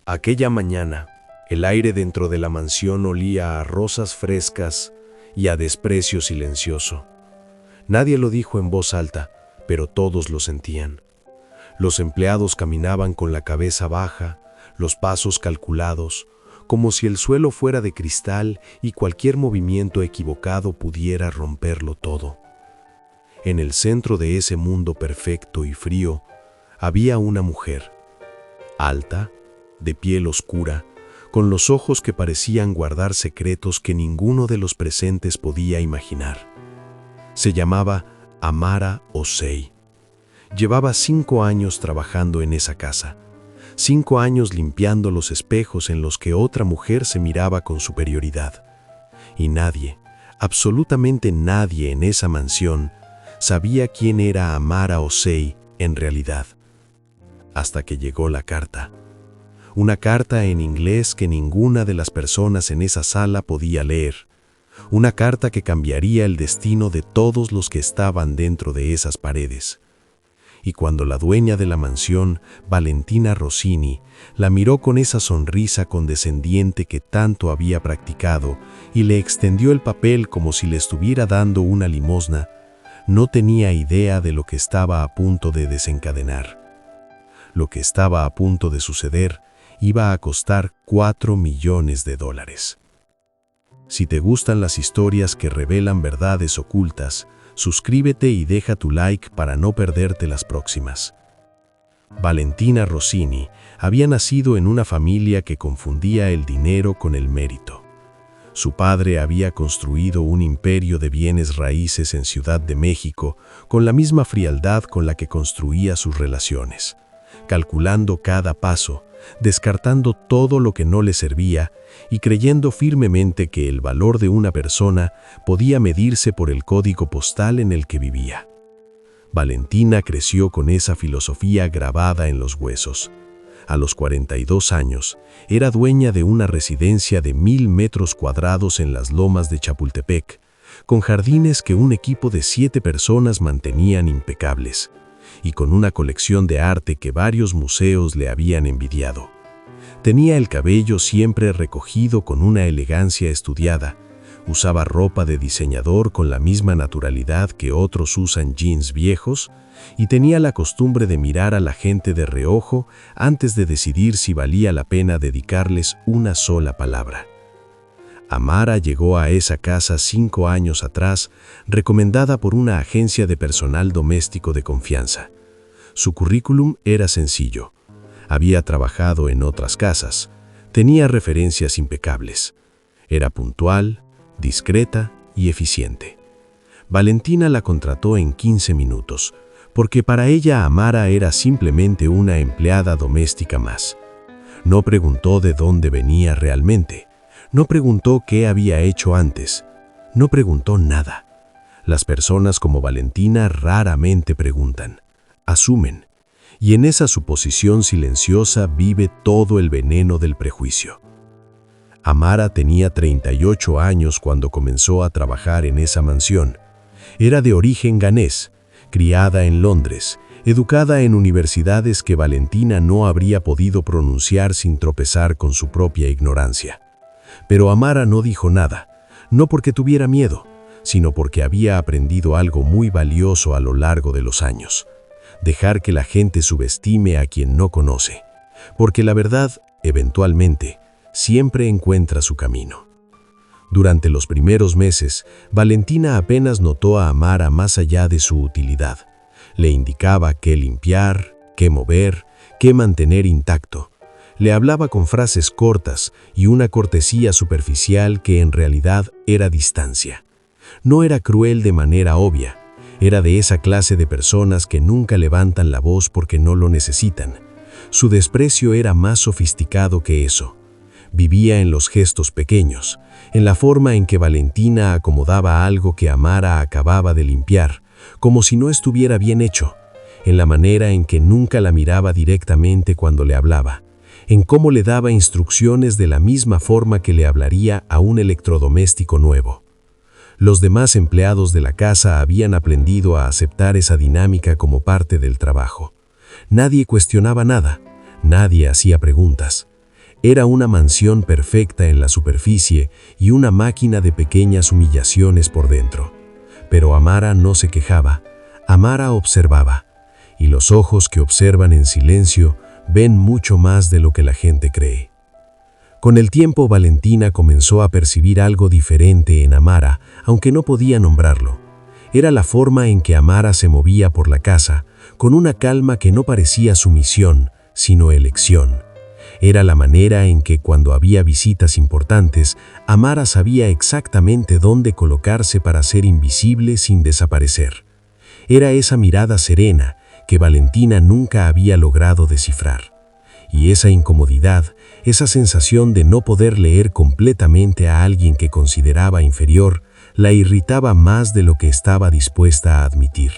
Aquella mañana, el aire dentro de la mansión olía a rosas frescas y a desprecio silencioso. Nadie lo dijo en voz alta, pero todos lo sentían. Los empleados caminaban con la cabeza baja, los pasos calculados, como si el suelo fuera de cristal y cualquier movimiento equivocado pudiera romperlo todo. En el centro de ese mundo perfecto y frío, había una mujer, alta, de piel oscura, con los ojos que parecían guardar secretos que ninguno de los presentes podía imaginar. Se llamaba Amara Osei. Llevaba 5 años trabajando en esa casa, 5 años limpiando los espejos en los que otra mujer se miraba con superioridad. Y nadie, absolutamente nadie en esa mansión, sabía quién era Amara Osei en realidad. Hasta que llegó la carta. Una carta en inglés que ninguna de las personas en esa sala podía leer. Una carta que cambiaría el destino de todos los que estaban dentro de esas paredes. Y cuando la dueña de la mansión, Valentina Rossini, la miró con esa sonrisa condescendiente que tanto había practicado y le extendió el papel como si le estuviera dando una limosna, no tenía idea de lo que estaba a punto de desencadenar. Lo que estaba a punto de suceder iba a costar $4 millones. Si te gustan las historias que revelan verdades ocultas, suscríbete y deja tu like para no perderte las próximas. Valentina Rossini había nacido en una familia que confundía el dinero con el mérito. Su padre había construido un imperio de bienes raíces en Ciudad de México con la misma frialdad con la que construía sus relaciones, calculando cada paso, descartando todo lo que no le servía y creyendo firmemente que el valor de una persona podía medirse por el código postal en el que vivía. Valentina creció con esa filosofía grabada en los huesos. A los 42 años, era dueña de una residencia de 1000 metros cuadrados en las lomas de Chapultepec, con jardines que un equipo de 7 personas mantenían impecables, y con una colección de arte que varios museos le habían envidiado. Tenía el cabello siempre recogido con una elegancia estudiada, usaba ropa de diseñador con la misma naturalidad que otros usan jeans viejos, y tenía la costumbre de mirar a la gente de reojo antes de decidir si valía la pena dedicarles una sola palabra. Amara llegó a esa casa 5 años atrás, recomendada por una agencia de personal doméstico de confianza. Su currículum era sencillo. Había trabajado en otras casas, tenía referencias impecables. Era puntual, discreta y eficiente. Valentina la contrató en 15 minutos, porque para ella Amara era simplemente una empleada doméstica más. No preguntó de dónde venía realmente. No preguntó qué había hecho antes. No preguntó nada. Las personas como Valentina raramente preguntan, asumen, y en esa suposición silenciosa vive todo el veneno del prejuicio. Amara tenía 38 años cuando comenzó a trabajar en esa mansión. Era de origen ganés, criada en Londres, educada en universidades que Valentina no habría podido pronunciar sin tropezar con su propia ignorancia. Pero Amara no dijo nada, no porque tuviera miedo, sino porque había aprendido algo muy valioso a lo largo de los años. Dejar que la gente subestime a quien no conoce, porque la verdad, eventualmente, siempre encuentra su camino. Durante los primeros meses, Valentina apenas notó a Amara más allá de su utilidad. Le indicaba qué limpiar, qué mover, qué mantener intacto. Le hablaba con frases cortas y una cortesía superficial que en realidad era distancia. No era cruel de manera obvia, era de esa clase de personas que nunca levantan la voz porque no lo necesitan. Su desprecio era más sofisticado que eso. Vivía en los gestos pequeños, en la forma en que Valentina acomodaba algo que Amara acababa de limpiar, como si no estuviera bien hecho, en la manera en que nunca la miraba directamente cuando le hablaba, en cómo le daba instrucciones de la misma forma que le hablaría a un electrodoméstico nuevo. Los demás empleados de la casa habían aprendido a aceptar esa dinámica como parte del trabajo. Nadie cuestionaba nada, nadie hacía preguntas. Era una mansión perfecta en la superficie y una máquina de pequeñas humillaciones por dentro. Pero Amara no se quejaba. Amara observaba. Y los ojos que observan en silencio ven mucho más de lo que la gente cree. Con el tiempo, Valentina comenzó a percibir algo diferente en Amara, aunque no podía nombrarlo. Era la forma en que Amara se movía por la casa, con una calma que no parecía sumisión, sino elección. Era la manera en que, cuando había visitas importantes, Amara sabía exactamente dónde colocarse para ser invisible sin desaparecer. Era esa mirada serena que Valentina nunca había logrado descifrar. Y esa incomodidad, esa sensación de no poder leer completamente a alguien que consideraba inferior, la irritaba más de lo que estaba dispuesta a admitir.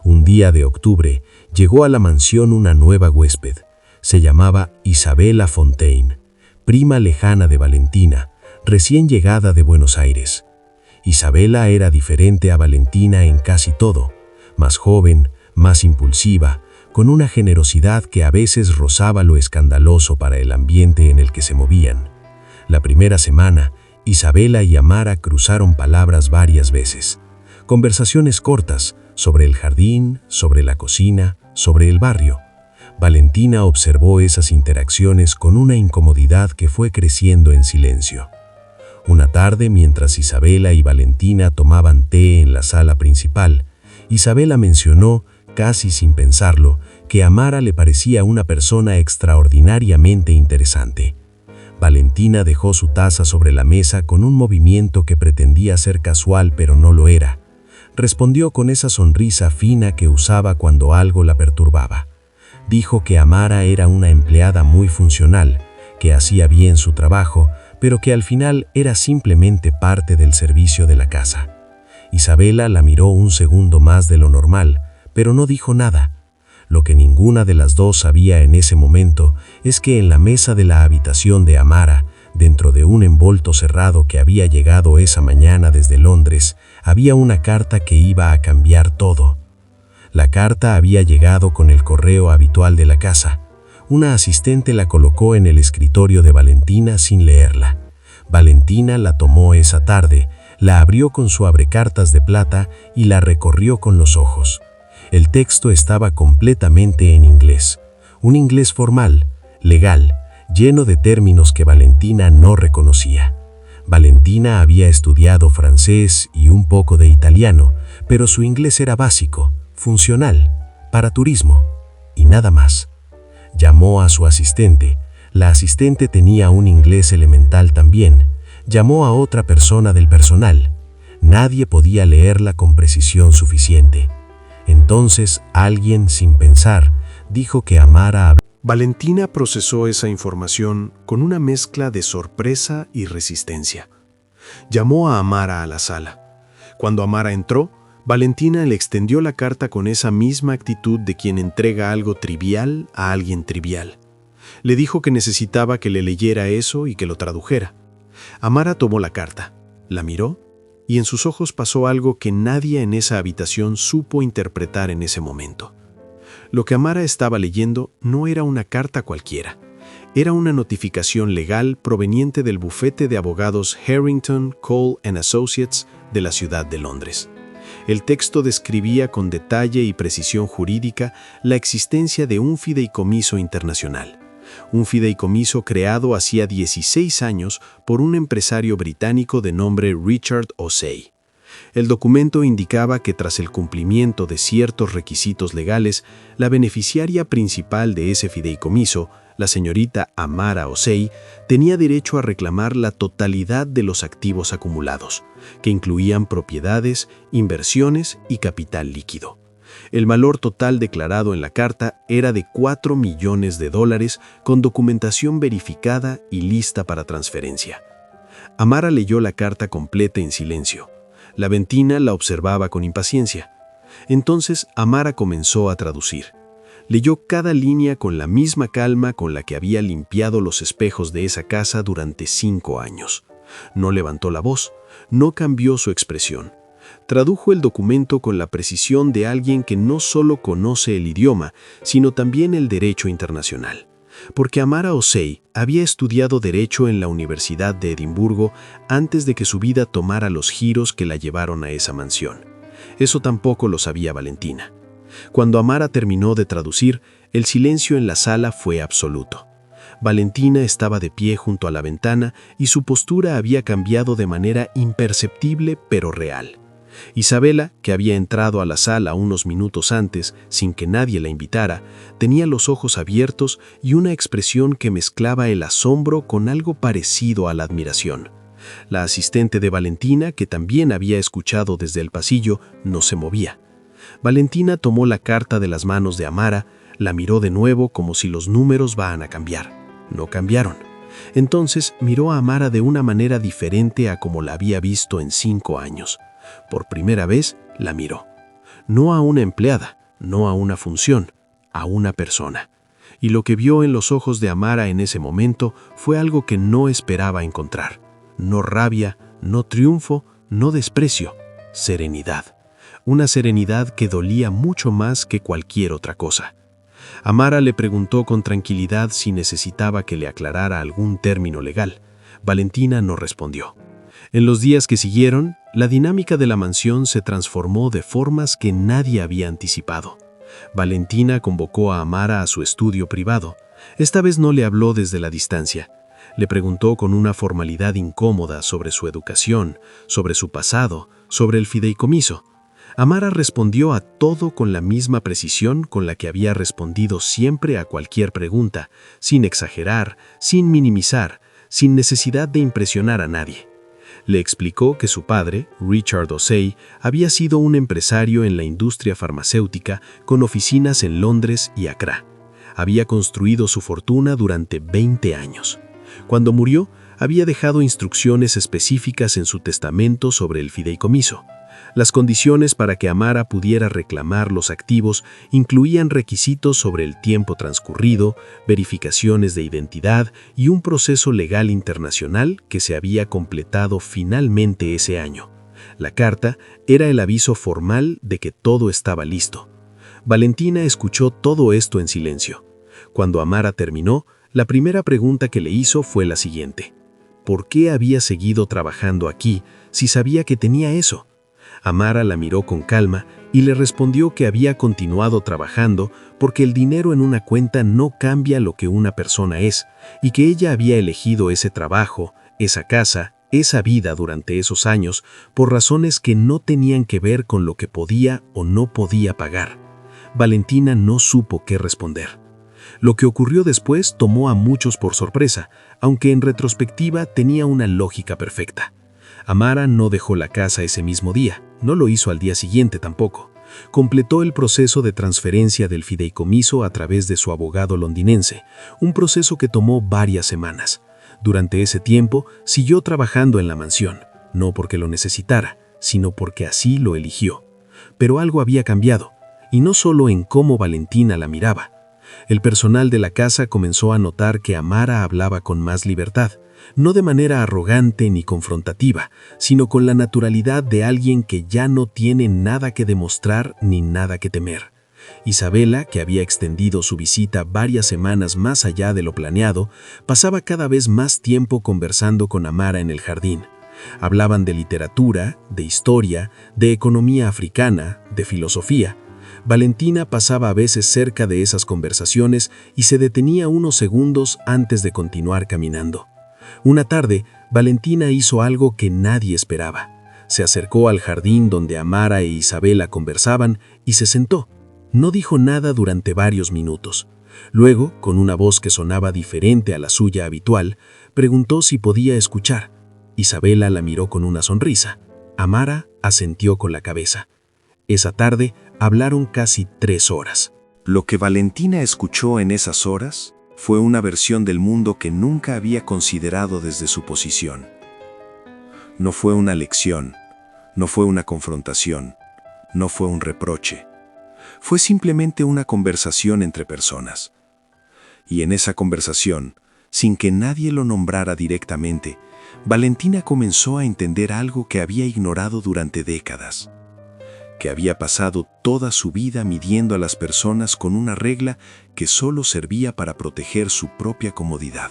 Un día de octubre llegó a la mansión una nueva huésped. Se llamaba Isabella Fontaine, prima lejana de Valentina, recién llegada de Buenos Aires. Isabella era diferente a Valentina en casi todo, más joven, más impulsiva, con una generosidad que a veces rozaba lo escandaloso para el ambiente en el que se movían. La primera semana, Isabella y Amara cruzaron palabras varias veces. Conversaciones cortas sobre el jardín, sobre la cocina, sobre el barrio. Valentina observó esas interacciones con una incomodidad que fue creciendo en silencio. Una tarde, mientras Isabella y Valentina tomaban té en la sala principal, Isabella mencionó, casi sin pensarlo, que Amara le parecía una persona extraordinariamente interesante. Valentina dejó su taza sobre la mesa con un movimiento que pretendía ser casual, pero no lo era. Respondió con esa sonrisa fina que usaba cuando algo la perturbaba. Dijo que Amara era una empleada muy funcional, que hacía bien su trabajo, pero que al final era simplemente parte del servicio de la casa. Isabella la miró un segundo más de lo normal, pero no dijo nada. Lo que ninguna de las dos sabía en ese momento es que en la mesa de la habitación de Amara, dentro de un envolto cerrado que había llegado esa mañana desde Londres, había una carta que iba a cambiar todo. La carta había llegado con el correo habitual de la casa. Una asistente la colocó en el escritorio de Valentina sin leerla. Valentina la tomó esa tarde, la abrió con su abrecartas de plata y la recorrió con los ojos. El texto estaba completamente en inglés, un inglés formal, legal, lleno de términos que Valentina no reconocía. Valentina había estudiado francés y un poco de italiano, pero su inglés era básico, funcional, para turismo, y nada más. Llamó a su asistente. La asistente tenía un inglés elemental también. Llamó a otra persona del personal. Nadie podía leerla con precisión suficiente. Entonces alguien, sin pensar, dijo que Amara hablaba. Valentina procesó esa información con una mezcla de sorpresa y resistencia. Llamó a Amara a la sala. Cuando Amara entró, Valentina le extendió la carta con esa misma actitud de quien entrega algo trivial a alguien trivial. Le dijo que necesitaba que le leyera eso y que lo tradujera. Amara tomó la carta, la miró, y en sus ojos pasó algo que nadie en esa habitación supo interpretar en ese momento. Lo que Amara estaba leyendo no era una carta cualquiera. Era una notificación legal proveniente del bufete de abogados Harrington, Cole & Associates de la ciudad de Londres. El texto describía con detalle y precisión jurídica la existencia de un fideicomiso internacional. Un fideicomiso creado hacía 16 años por un empresario británico de nombre Richard O'Sea. El documento indicaba que tras el cumplimiento de ciertos requisitos legales, la beneficiaria principal de ese fideicomiso, la señorita Amara O'Sea, tenía derecho a reclamar la totalidad de los activos acumulados, que incluían propiedades, inversiones y capital líquido. El valor total declarado en la carta era de $4 millones con documentación verificada y lista para transferencia. Amara leyó la carta completa en silencio. Valentina la observaba con impaciencia. Entonces Amara comenzó a traducir. Leyó cada línea con la misma calma con la que había limpiado los espejos de esa casa durante 5 años. No levantó la voz, no cambió su expresión. Tradujo el documento con la precisión de alguien que no solo conoce el idioma, sino también el derecho internacional. porque Amara Osei había estudiado Derecho en la Universidad de Edimburgo antes de que su vida tomara los giros que la llevaron a esa mansión. Eso tampoco lo sabía Valentina. Cuando Amara terminó de traducir, el silencio en la sala fue absoluto. Valentina estaba de pie junto a la ventana y su postura había cambiado de manera imperceptible pero real. Isabela, que había entrado a la sala unos minutos antes, sin que nadie la invitara, tenía los ojos abiertos y una expresión que mezclaba el asombro con algo parecido a la admiración. La asistente de Valentina, que también había escuchado desde el pasillo, no se movía. Valentina tomó la carta de las manos de Amara, la miró de nuevo como si los números van a cambiar. No cambiaron. Entonces miró a Amara de una manera diferente a como la había visto en 5 años. Por primera vez la miró. No a una empleada, no a una función, a una persona. Y lo que vio en los ojos de Amara en ese momento fue algo que no esperaba encontrar. No rabia, no triunfo, no desprecio, serenidad. Una serenidad que dolía mucho más que cualquier otra cosa. Amara le preguntó con tranquilidad si necesitaba que le aclarara algún término legal. Valentina no respondió. En los días que siguieron, la dinámica de la mansión se transformó de formas que nadie había anticipado. Valentina convocó a Amara a su estudio privado. Esta vez no le habló desde la distancia. Le preguntó con una formalidad incómoda sobre su educación, sobre su pasado, sobre el fideicomiso. Amara respondió a todo con la misma precisión con la que había respondido siempre a cualquier pregunta, sin exagerar, sin minimizar, sin necesidad de impresionar a nadie. Le explicó que su padre, Richard Osei, había sido un empresario en la industria farmacéutica con oficinas en Londres y Accra. Había construido su fortuna durante 20 años. Cuando murió, había dejado instrucciones específicas en su testamento sobre el fideicomiso. Las condiciones para que Amara pudiera reclamar los activos incluían requisitos sobre el tiempo transcurrido, verificaciones de identidad y un proceso legal internacional que se había completado finalmente ese año. La carta era el aviso formal de que todo estaba listo. Valentina escuchó todo esto en silencio. Cuando Amara terminó, la primera pregunta que le hizo fue la siguiente: ¿por qué había seguido trabajando aquí si sabía que tenía eso? Amara la miró con calma y le respondió que había continuado trabajando porque el dinero en una cuenta no cambia lo que una persona es, y que ella había elegido ese trabajo, esa casa, esa vida durante esos años por razones que no tenían que ver con lo que podía o no podía pagar. Valentina no supo qué responder. Lo que ocurrió después tomó a muchos por sorpresa, aunque en retrospectiva tenía una lógica perfecta. Amara no dejó la casa ese mismo día, no lo hizo al día siguiente tampoco. Completó el proceso de transferencia del fideicomiso a través de su abogado londinense, un proceso que tomó varias semanas. Durante ese tiempo siguió trabajando en la mansión, no porque lo necesitara, sino porque así lo eligió. Pero algo había cambiado, y no solo en cómo Valentina la miraba. El personal de la casa comenzó a notar que Amara hablaba con más libertad, no de manera arrogante ni confrontativa, sino con la naturalidad de alguien que ya no tiene nada que demostrar ni nada que temer. Isabela, que había extendido su visita varias semanas más allá de lo planeado, pasaba cada vez más tiempo conversando con Amara en el jardín. Hablaban de literatura, de historia, de economía africana, de filosofía. Valentina pasaba a veces cerca de esas conversaciones y se detenía unos segundos antes de continuar caminando. Una tarde, Valentina hizo algo que nadie esperaba. Se acercó al jardín donde Amara e Isabela conversaban y se sentó. No dijo nada durante varios minutos. Luego, con una voz que sonaba diferente a la suya habitual, preguntó si podía escuchar. Isabela la miró con una sonrisa. Amara asintió con la cabeza. Esa tarde hablaron casi 3 horas. Lo que Valentina escuchó en esas horas fue una versión del mundo que nunca había considerado desde su posición. No fue una lección, no fue una confrontación, no fue un reproche. Fue simplemente una conversación entre personas. Y en esa conversación, sin que nadie lo nombrara directamente, Valentina comenzó a entender algo que había ignorado durante décadas. que había pasado toda su vida midiendo a las personas con una regla que solo servía para proteger su propia comodidad.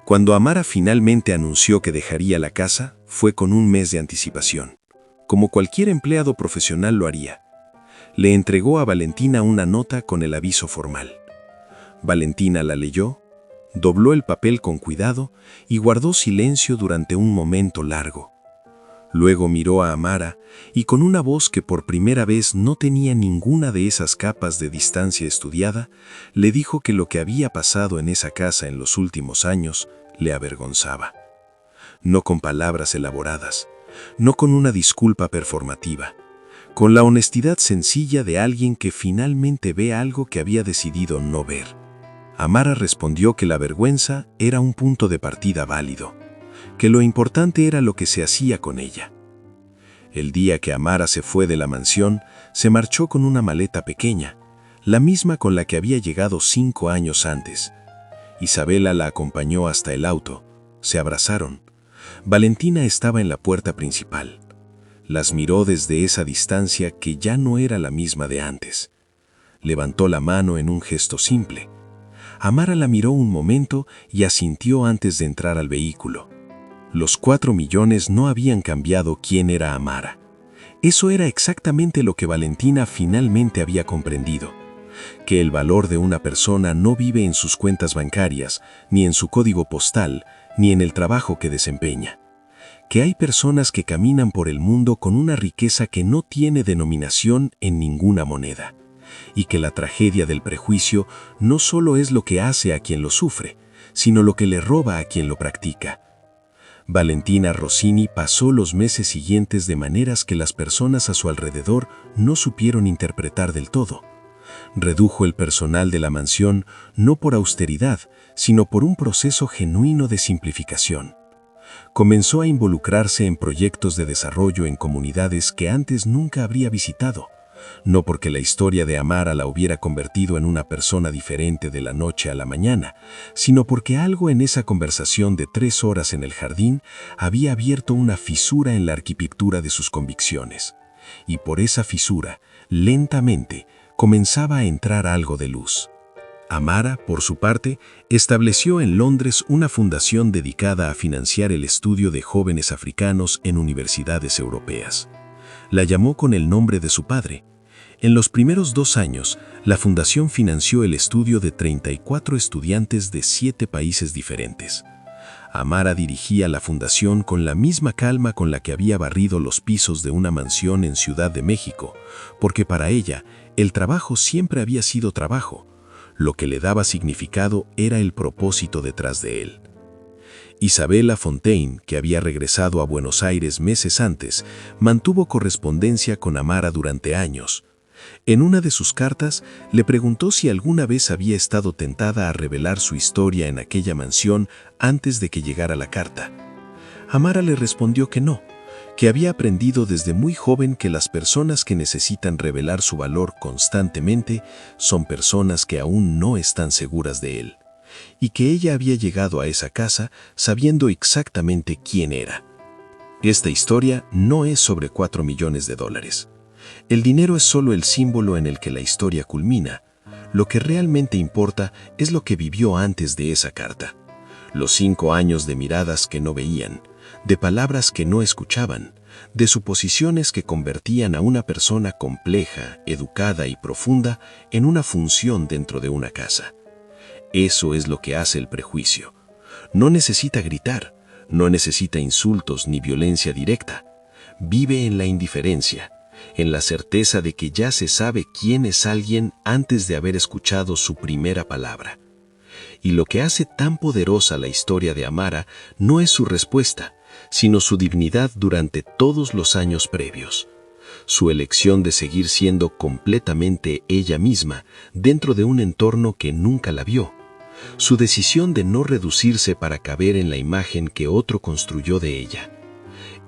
Cuando Amara finalmente anunció que dejaría la casa, fue con un mes de anticipación, como cualquier empleado profesional lo haría. Le entregó a Valentina una nota con el aviso formal. Valentina la leyó, dobló el papel con cuidado y guardó silencio durante un momento largo. Luego miró a Amara y con una voz que por primera vez no tenía ninguna de esas capas de distancia estudiada, le dijo que lo que había pasado en esa casa en los últimos años le avergonzaba. No con palabras elaboradas, no con una disculpa performativa, con la honestidad sencilla de alguien que finalmente ve algo que había decidido no ver. Amara respondió que la vergüenza era un punto de partida válido, que lo importante era lo que se hacía con ella. El día que Amara se fue de la mansión, se marchó con una maleta pequeña, la misma con la que había llegado 5 años antes. Isabela la acompañó hasta el auto. Se abrazaron. Valentina estaba en la puerta principal. Las miró desde esa distancia que ya no era la misma de antes. Levantó la mano en un gesto simple. Amara la miró un momento y asintió antes de entrar al vehículo. Los 4 millones no habían cambiado quién era Amara. Eso era exactamente lo que Valentina finalmente había comprendido. Que el valor de una persona no vive en sus cuentas bancarias, ni en su código postal, ni en el trabajo que desempeña. Que hay personas que caminan por el mundo con una riqueza que no tiene denominación en ninguna moneda. Y que la tragedia del prejuicio no solo es lo que hace a quien lo sufre, sino lo que le roba a quien lo practica. Valentina Rossini pasó los meses siguientes de maneras que las personas a su alrededor no supieron interpretar del todo. Redujo el personal de la mansión no por austeridad, sino por un proceso genuino de simplificación. Comenzó a involucrarse en proyectos de desarrollo en comunidades que antes nunca habría visitado, no porque la historia de Amara la hubiera convertido en una persona diferente de la noche a la mañana, sino porque algo en esa conversación de 3 horas en el jardín había abierto una fisura en la arquitectura de sus convicciones. Y por esa fisura, lentamente, comenzaba a entrar algo de luz. Amara, por su parte, estableció en Londres una fundación dedicada a financiar el estudio de jóvenes africanos en universidades europeas. La llamó con el nombre de su padre. En los primeros 2 años, la fundación financió el estudio de 34 estudiantes de 7 países diferentes. Amara dirigía la fundación con la misma calma con la que había barrido los pisos de una mansión en Ciudad de México, porque para ella, el trabajo siempre había sido trabajo. Lo que le daba significado era el propósito detrás de él. Isabela Fontaine, que había regresado a Buenos Aires meses antes, mantuvo correspondencia con Amara durante años. En una de sus cartas, le preguntó si alguna vez había estado tentada a revelar su historia en aquella mansión antes de que llegara la carta. Amara le respondió que no, que había aprendido desde muy joven que las personas que necesitan revelar su valor constantemente son personas que aún no están seguras de él, y que ella había llegado a esa casa sabiendo exactamente quién era. Esta historia no es sobre 4 millones de dólares. El dinero es solo el símbolo en el que la historia culmina. Lo que realmente importa es lo que vivió antes de esa carta. Los 5 años de miradas que no veían, de palabras que no escuchaban, de suposiciones que convertían a una persona compleja, educada y profunda en una función dentro de una casa. Eso es lo que hace el prejuicio. No necesita gritar, no necesita insultos ni violencia directa. Vive en la indiferencia, en la certeza de que ya se sabe quién es alguien antes de haber escuchado su primera palabra. Y lo que hace tan poderosa la historia de Amara no es su respuesta, sino su dignidad durante todos los años previos. Su elección de seguir siendo completamente ella misma dentro de un entorno que nunca la vio. Su decisión de no reducirse para caber en la imagen que otro construyó de ella.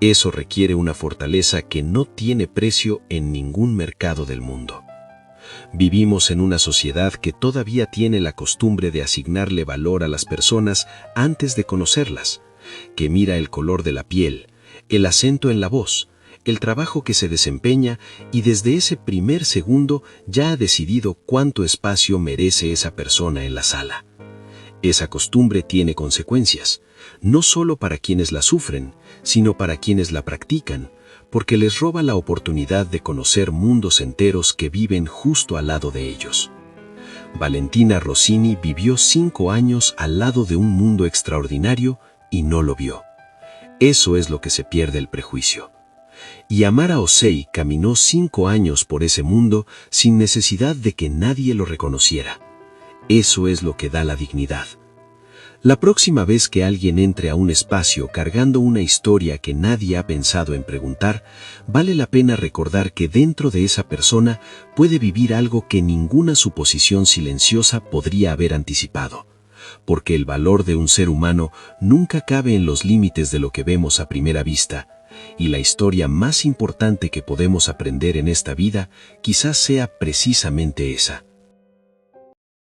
Eso requiere una fortaleza que no tiene precio en ningún mercado del mundo. Vivimos en una sociedad que todavía tiene la costumbre de asignarle valor a las personas antes de conocerlas, que mira el color de la piel, el acento en la voz, el trabajo que se desempeña y desde ese primer segundo ya ha decidido cuánto espacio merece esa persona en la sala. Esa costumbre tiene consecuencias, no solo para quienes la sufren, sino para quienes la practican, porque les roba la oportunidad de conocer mundos enteros que viven justo al lado de ellos. Valentina Rossini vivió 5 años al lado de un mundo extraordinario y no lo vio. Eso es lo que se pierde el prejuicio. Y Amara Osei caminó 5 años por ese mundo sin necesidad de que nadie lo reconociera. Eso es lo que da la dignidad. La próxima vez que alguien entre a un espacio cargando una historia que nadie ha pensado en preguntar, vale la pena recordar que dentro de esa persona puede vivir algo que ninguna suposición silenciosa podría haber anticipado. Porque el valor de un ser humano nunca cabe en los límites de lo que vemos a primera vista, y la historia más importante que podemos aprender en esta vida quizás sea precisamente esa.